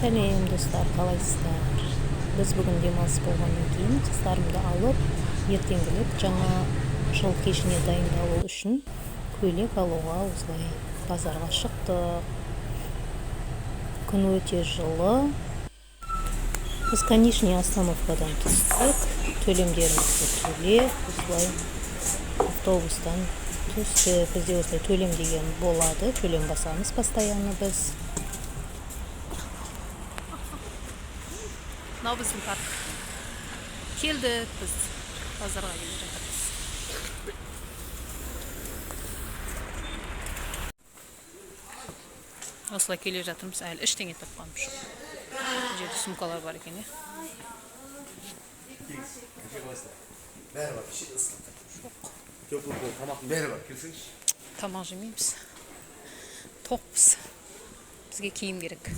Сәлем достар, қалайсыздар? Біз бүгін демалыс болғаннан кейін қыздарымды алып, ертеңгілік жаңа жыл кешіне дайындалу үшін көйлек алуға осылай базарға шықтық. Күн өте жылы. Біз конечный остановкадан түстік. Төлемдерімізді төлеп, осылай автобустан түстік. Бізде осылай төлем деген болады. Төлем басамыз постоянно біз. Мынау біздің парк. Келдік біз базарға келе жатырмыз. Осылай келе жатырмыз. Әлі ештеңе тапқанымыз жоқ. Бұл жерде сумкалар бар екен, Бәрі бар, жоқ. Теплый пол, тамақтың бәрі бар, келсеңші. Тамақ жемейміз. Тоқпыз. Бізге киім керек.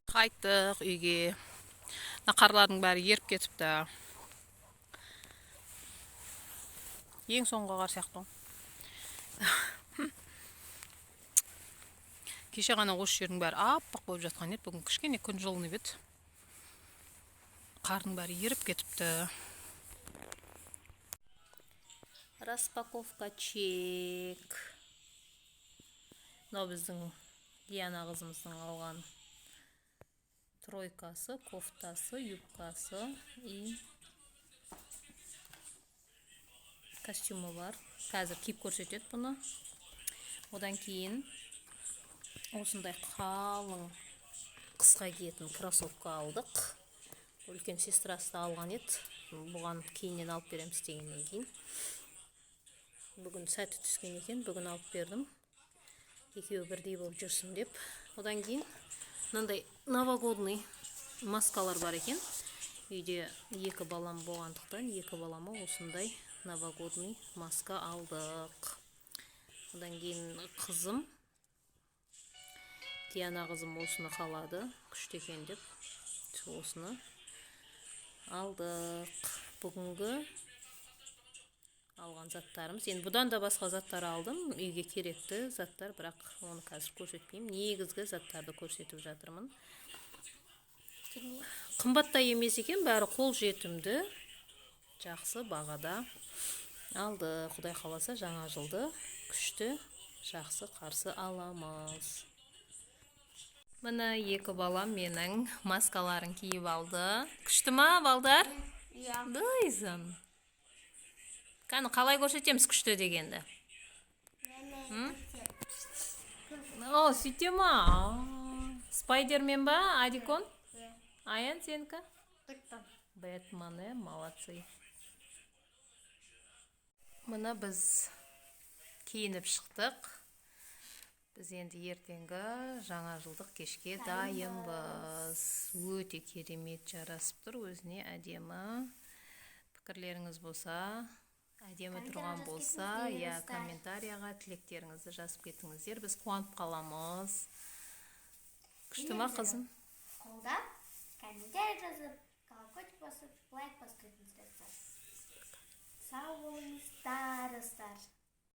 Қайттық үйге. Қарлардың бәрі еріп кетіпті. Ең соңғы қар сияқты. Кеше ғана осы жердің бәрі аппақ болып жатқан еді. Бүгін кішкене күн жылынып еді. Қардың бәрі еріп кетіпті. Распаковка чек. Мынау біздің Диана қызымыздың алған тройкасы, кофтасы, юбкасы и костюмы бар. Қазір киіп көрсетеді бұны. Одан кейін осындай қалың қысқа киетін кроссовка алдық. Үлкен сестрасы да алған еді. Бұған кейіннен алып береміз дегеннен кейін. Бүгін сәті түскен екен, бүгін алып бердім. Екеуі бірдей болып жүрсін деп. Одан кейін мынандай новогодный маскалар бар екен. Үйде екі балам болғандықтан, екі балама осындай новогодный маска алдық. Одан кейін қызым, Диана қызым осыны қалады, күшті екен деп, осыны алдық. Бүгінгі алған заттарымыз. Енді бұдан да басқа заттар алдым. Үйге керекті заттар, бірақ оны қазір көрсетпеймін. Негізгі заттарды көрсетіп жатырмын. Қымбаттай емес екен, бәрі қол жетімді. Жақсы бағада алды. Құдай қаласа жаңа жылды күшті, жақсы қарсы аламыз. Мына екі балам менің маскаларын киіп алды. Күшті ма, балдар? Иә. Дайзын. Қаны қалай көрсетеміз күшті дегенді? О, сөйте ма? Спайдермен ба, Адикон? Аян сенкі? Бэтмен, молодцы. Мұны біз киініп шықтық. Біз енді ертеңгі жаңа жылдық кешке дайынбыз. Өте керемет жарасып тұр, өзіне әдемі. Пікірлеріңіз болса, әдемі тұрған болса, я комментарияға тілектеріңізді жазып кетіңіздер. Біз қуанып қаламыз. Күшті ма, қызым? Қолдап, комментарий жазып, колокольчик басып, лайк басып кетіңіздер. Сау болыңыздар, достар.